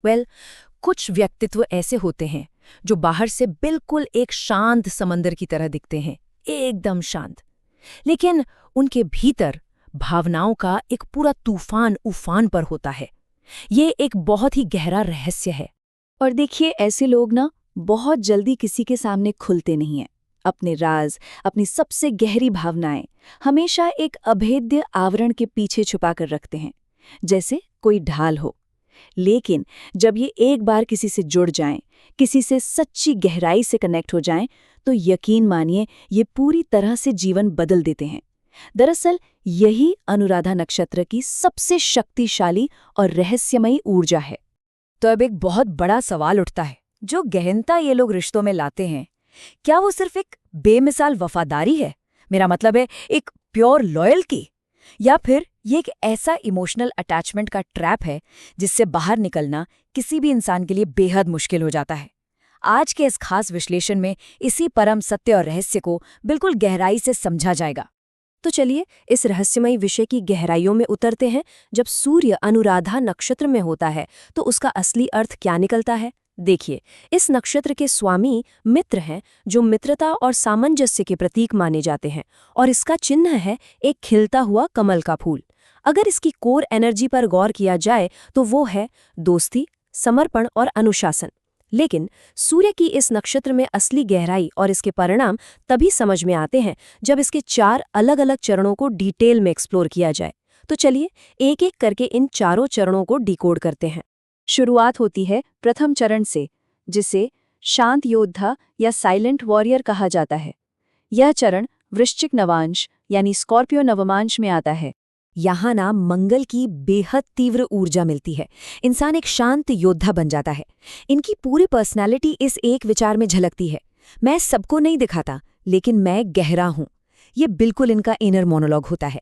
कुछ व्यक्तित्व ऐसे होते हैं जो बाहर से बिल्कुल एक शांत समंदर की तरह दिखते हैं, एकदम शांत, लेकिन उनके भीतर भावनाओं का एक पूरा तूफान उफान पर होता है। ये एक बहुत ही गहरा रहस्य है। और देखिए, ऐसे लोग ना बहुत जल्दी किसी के सामने खुलते नहीं हैं। अपने राज, अपनी सबसे गहरी भावनाएं हमेशा एक अभेद्य आवरण के पीछे छुपा कर रखते हैं, जैसे कोई ढाल हो। लेकिन जब ये एक बार किसी से जुड़ जाएं, किसी से सच्ची गहराई से कनेक्ट हो जाएं, तो यकीन मानिए ये पूरी तरह से जीवन बदल देते हैं। दरअसल यही अनुराधा नक्षत्र की सबसे शक्तिशाली और रहस्यमयी ऊर्जा है। तो अब एक बहुत बड़ा सवाल उठता है, जो गहनता ये लोग रिश्तों में लाते हैं, क्या वो सिर्फ एक बेमिसाल वफादारी है? मेरा मतलब है एक प्योर लॉयल्टी, या फिर ये एक ऐसा इमोशनल अटैचमेंट का ट्रैप है जिससे बाहर निकलना किसी भी इंसान के लिए बेहद मुश्किल हो जाता है। आज के इस खास विश्लेषण में इसी परम सत्य और रहस्य को बिल्कुल गहराई से समझा जाएगा। तो चलिए इस रहस्यमयी विषय की गहराइयों में उतरते हैं। जब सूर्य अनुराधा नक्षत्र में होता है तो उसका असली अर्थ क्या निकलता है? देखिए, इस नक्षत्र के स्वामी मित्र हैं, जो मित्रता और सामंजस्य के प्रतीक माने जाते हैं, और इसका चिन्ह है एक खिलता हुआ कमल का फूल। अगर इसकी कोर एनर्जी पर गौर किया जाए तो वो है दोस्ती, समर्पण और अनुशासन। लेकिन सूर्य की इस नक्षत्र में असली गहराई और इसके परिणाम तभी समझ में आते हैं जब इसके 4 अलग-अलग चरणों को डिटेल में एक्सप्लोर किया जाए। तो चलिए एक एक करके इन चारों चरणों को डिकोड करते हैं। शुरुआत होती है प्रथम चरण से, जिसे शांत योद्धा या साइलेंट वॉरियर कहा जाता है। यह चरण वृश्चिक नवांश यानी स्कॉर्पियो नवमांश में आता है। यहाँ ना मंगल की बेहद तीव्र ऊर्जा मिलती है। इंसान एक शांत योद्धा बन जाता है। इनकी पूरी पर्सनैलिटी इस एक विचार में झलकती है, मैं सबको नहीं दिखाता, लेकिन मैं गहरा हूँ। ये बिल्कुल इनका इनर मोनोलॉग होता है।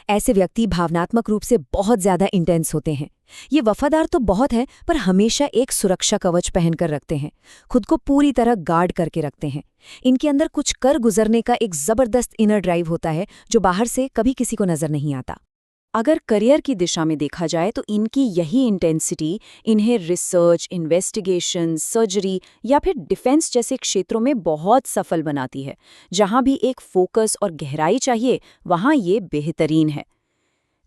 ऐसे व्यक्ति भावनात्मक रूप से बहुत ज्यादा इंटेंस होते हैं। ये वफादार तो बहुत है, पर हमेशा एक सुरक्षा कवच पहनकर रखते हैं, खुद को पूरी तरह गार्ड करके रखते हैं। इनके अंदर कुछ कर गुजरने का एक जबरदस्त इनर ड्राइव होता है, जो बाहर से कभी किसी को नजर नहीं आता। अगर करियर की दिशा में देखा जाए तो इनकी यही इंटेंसिटी इन्हें रिसर्च, इन्वेस्टिगेशन, सर्जरी या फिर डिफेंस जैसे क्षेत्रों में बहुत सफल बनाती है। जहां भी एक फोकस और गहराई चाहिए, वहां ये बेहतरीन है।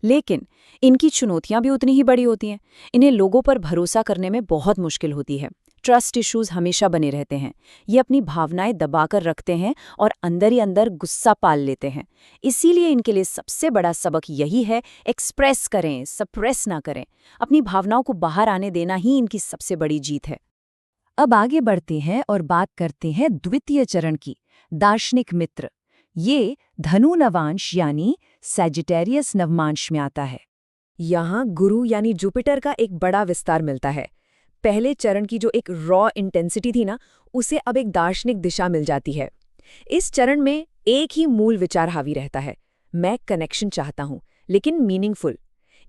लेकिन इनकी चुनौतियां भी उतनी ही बड़ी होती हैं। इन्हें लोगों पर भरोसा करने में बहुत मुश्किल होती है। ट्रस्ट इश्यूज हमेशा बने रहते हैं। ये अपनी भावनाएं दबाकर रखते हैं और अंदर ही अंदर गुस्सा पाल लेते हैं। इसीलिए इनके लिए सबसे बड़ा सबक यही है, एक्सप्रेस करें, सप्रेस ना करें। अपनी भावनाओं को बाहर आने देना ही इनकी सबसे बड़ी जीत है। अब आगे बढ़ते हैं और बात करते हैं द्वितीय चरण की, दार्शनिक मित्र। ये धनु नवांश यानी सैजिटेरियस नवमांश में आता है। यहाँ गुरु यानी जुपिटर का एक बड़ा विस्तार मिलता है। पहले चरण की जो एक रॉ इंटेंसिटी थी ना, उसे अब एक दार्शनिक दिशा मिल जाती है। इस चरण में एक ही मूल विचार हावी रहता है, मैं कनेक्शन चाहता हूँ, लेकिन मीनिंगफुल।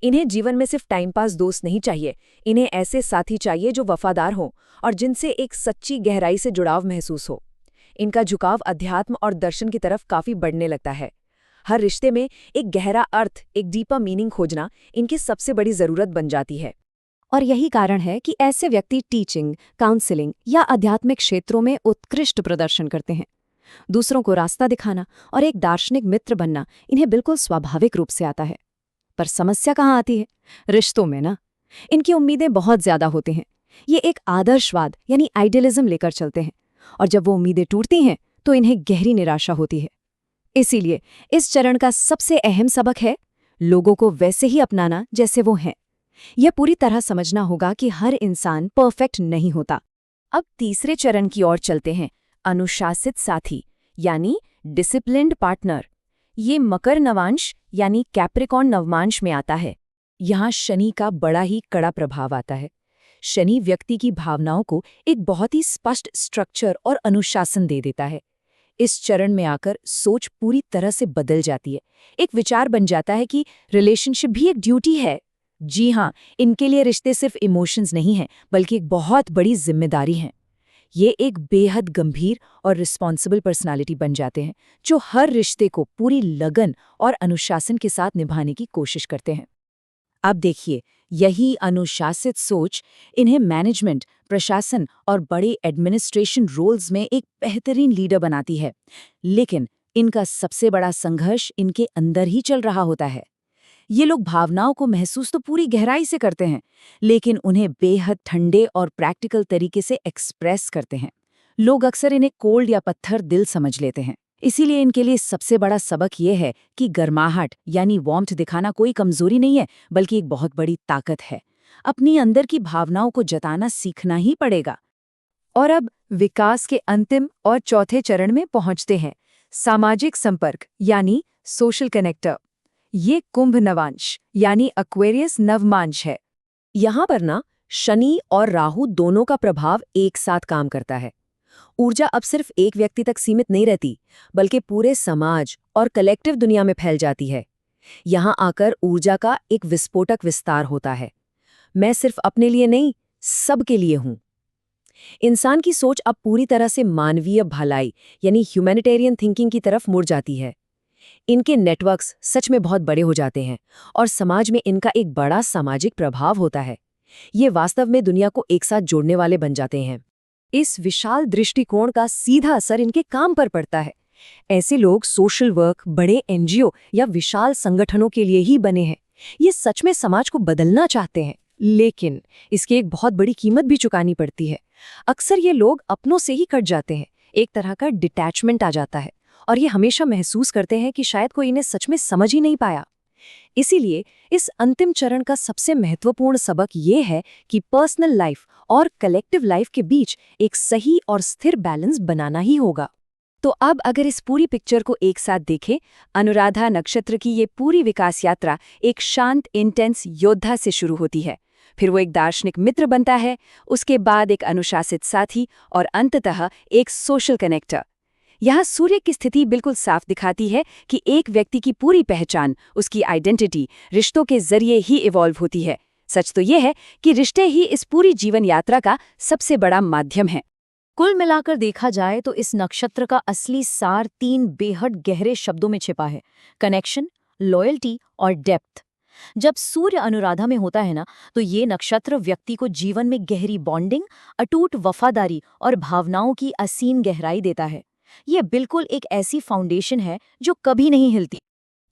इन्हें जीवन में सिर्फ टाइम पास दोस्त नहीं चाहिए, इन्हें ऐसे साथी चाहिए जो वफादार हों और जिनसे एक सच्ची गहराई से जुड़ाव महसूस हो। इनका झुकाव अध्यात्म और दर्शन की तरफ काफी बढ़ने लगता है। हर रिश्ते में एक गहरा अर्थ, एक डीपर मीनिंग खोजना इनकी सबसे बड़ी जरूरत बन जाती है। और यही कारण है कि ऐसे व्यक्ति टीचिंग, काउंसलिंग या आध्यात्मिक क्षेत्रों में उत्कृष्ट प्रदर्शन करते हैं। दूसरों को रास्ता दिखाना और एक दार्शनिक मित्र बनना इन्हें बिल्कुल स्वाभाविक रूप से आता है। पर समस्या कहाँ आती है? रिश्तों में ना। इनकी उम्मीदें बहुत ज्यादा होती हैं। ये एक आदर्शवाद यानी आइडियलिज्म लेकर चलते हैं, और जब वो उम्मीदें टूटती हैं तो इन्हें गहरी निराशा होती है। इसीलिए इस चरण का सबसे अहम सबक है लोगों को वैसे ही अपनाना जैसे वो हैं। यह पूरी तरह समझना होगा कि हर इंसान परफेक्ट नहीं होता। अब तीसरे चरण की ओर चलते हैं, अनुशासित साथी यानी डिसिप्लिन्ड पार्टनर। ये मकर नवांश यानी कैप्रिकॉर्न नवमांश में आता है। यहाँ शनि का बड़ा ही कड़ा प्रभाव आता है। शनि व्यक्ति की भावनाओं को एक बहुत ही स्पष्ट स्ट्रक्चर और अनुशासन दे देता है। इस चरण में आकर सोच पूरी तरह से बदल जाती है। एक विचार बन जाता है कि रिलेशनशिप भी एक ड्यूटी है। जी हाँ, इनके लिए रिश्ते सिर्फ इमोशंस नहीं हैं, बल्कि एक बहुत बड़ी जिम्मेदारी है। ये एक बेहद गंभीर और रिस्पॉन्सिबल पर्सनालिटी बन जाते हैं, जो हर रिश्ते को पूरी लगन और अनुशासन के साथ निभाने की कोशिश करते हैं। अब देखिए, यही अनुशासित सोच इन्हें मैनेजमेंट, प्रशासन और बड़े एडमिनिस्ट्रेशन रोल्स में एक बेहतरीन लीडर बनाती है। लेकिन इनका सबसे बड़ा संघर्ष इनके अंदर ही चल रहा होता है। ये लोग भावनाओं को महसूस तो पूरी गहराई से करते हैं, लेकिन उन्हें बेहद ठंडे और प्रैक्टिकल तरीके से एक्सप्रेस करते हैं। लोग अक्सर इन्हें कोल्ड या पत्थर दिल समझ लेते हैं। इसीलिए इनके लिए सबसे बड़ा सबक ये है कि गर्माहट यानी वार्मथ दिखाना कोई कमजोरी नहीं है, बल्कि एक बहुत बड़ी ताकत है। अपनी अंदर की भावनाओं को जताना सीखना ही पड़ेगा। और अब विकास के अंतिम और चौथे चरण में पहुंचते हैं, सामाजिक संपर्क यानी सोशल कनेक्टर। ये कुंभ नवांश यानी एक्वेरियस नवमांश है। यहाँ पर ना शनि और राहु दोनों का प्रभाव एक साथ काम करता है। ऊर्जा अब सिर्फ एक व्यक्ति तक सीमित नहीं रहती, बल्कि पूरे समाज और कलेक्टिव दुनिया में फैल जाती है। यहाँ आकर ऊर्जा का एक विस्फोटक विस्तार होता है। मैं सिर्फ अपने लिए नहीं, सबके लिए हूँ। इंसान की सोच अब पूरी तरह से मानवीय भलाई यानी ह्यूमैनिटेरियन थिंकिंग की तरफ मुड़ जाती है। इनके नेटवर्क्स सच में बहुत बड़े हो जाते हैं और समाज में इनका एक बड़ा सामाजिक प्रभाव होता है। ये वास्तव में दुनिया को एक साथ जोड़ने वाले बन जाते हैं। इस विशाल दृष्टिकोण का सीधा असर इनके काम पर पड़ता है। ऐसे लोग सोशल वर्क, बड़े एनजीओ या विशाल संगठनों के लिए ही बने हैं। ये सच में समाज को बदलना चाहते हैं, लेकिन इसकी एक बहुत बड़ी कीमत भी चुकानी पड़ती है। अक्सर ये लोग अपनों से ही कट जाते हैं, एक तरह का डिटैचमेंट आ जाता है, और ये हमेशा महसूस करते हैं कि शायद कोई इन्हें सच में समझ ही नहीं पाया। इसीलिए इस अंतिम चरण का सबसे महत्वपूर्ण सबक ये है कि पर्सनल लाइफ और कलेक्टिव लाइफ के बीच एक सही और स्थिर बैलेंस बनाना ही होगा। तो अब अगर इस पूरी पिक्चर को एक साथ देखें, अनुराधा नक्षत्र की ये पूरी विकास यात्रा एक शांत, इंटेंस योद्धा से शुरू होती है। फिर वो एक दार्शनिक मित्र बनता है, उसके बाद एक अनुशासित साथी और अंततः एक सोशल कनेक्टर। यहाँ सूर्य की स्थिति बिल्कुल साफ दिखाती है कि एक व्यक्ति की पूरी पहचान, उसकी आइडेंटिटी, रिश्तों के जरिए ही इवॉल्व होती है। सच तो यह है कि रिश्ते ही इस पूरी जीवन यात्रा का सबसे बड़ा माध्यम है। कुल मिलाकर देखा जाए तो इस नक्षत्र का असली सार 3 बेहद गहरे शब्दों में छिपा है: कनेक्शन, लॉयल्टी और डेप्थ। जब सूर्य अनुराधा में होता है ना, तो ये नक्षत्र व्यक्ति को जीवन में गहरी बॉन्डिंग, अटूट वफादारी और भावनाओं की असीम गहराई देता है। ये बिल्कुल एक ऐसी फाउंडेशन है जो कभी नहीं हिलती।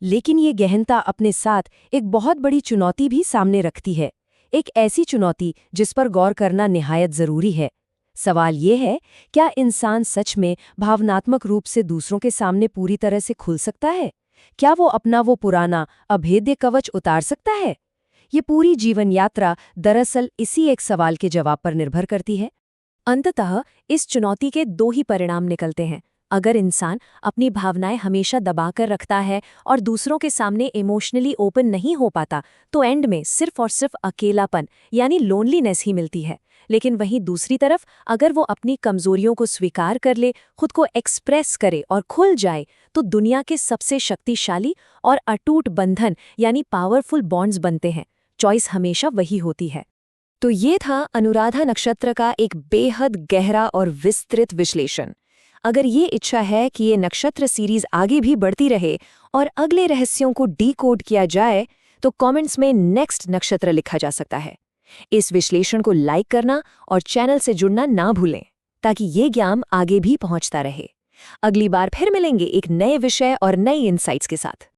लेकिन ये गहनता अपने साथ एक बहुत बड़ी चुनौती भी सामने रखती है। एक ऐसी चुनौती जिस पर गौर करना निहायत जरूरी है। सवाल ये है, क्या इंसान सच में भावनात्मक रूप से दूसरों के सामने पूरी तरह से खुल सकता है? क्या वो अपना वो पुराना अभेद्य कवच उतार सकता है? ये पूरी जीवन यात्रा दरअसल इसी एक सवाल के जवाब पर निर्भर करती है। अंततः इस चुनौती के 2 ही परिणाम निकलते हैं। अगर इंसान अपनी भावनाएं हमेशा दबाकर रखता है और दूसरों के सामने इमोशनली ओपन नहीं हो पाता, तो एंड में सिर्फ और सिर्फ अकेलापन यानी लोनलीनेस ही मिलती है। लेकिन वहीं दूसरी तरफ अगर वो अपनी कमजोरियों को स्वीकार कर ले, खुद को एक्सप्रेस करे और खुल जाए, तो दुनिया के सबसे शक्तिशाली और अटूट बंधन यानी पावरफुल बॉन्ड्स बनते हैं। चॉइस हमेशा वही होती है। तो ये था अनुराधा नक्षत्र का एक बेहद गहरा और विस्तृत विश्लेषण। अगर ये इच्छा है कि ये नक्षत्र सीरीज आगे भी बढ़ती रहे और अगले रहस्यों को डीकोड किया जाए, तो कमेंट्स में नेक्स्ट नक्षत्र लिखा जा सकता है। इस विश्लेषण को लाइक करना और चैनल से जुड़ना ना भूलें, ताकि ये ज्ञान आगे भी पहुंचता रहे। अगली बार फिर मिलेंगे एक नए विषय और नई इनसाइट्स के साथ।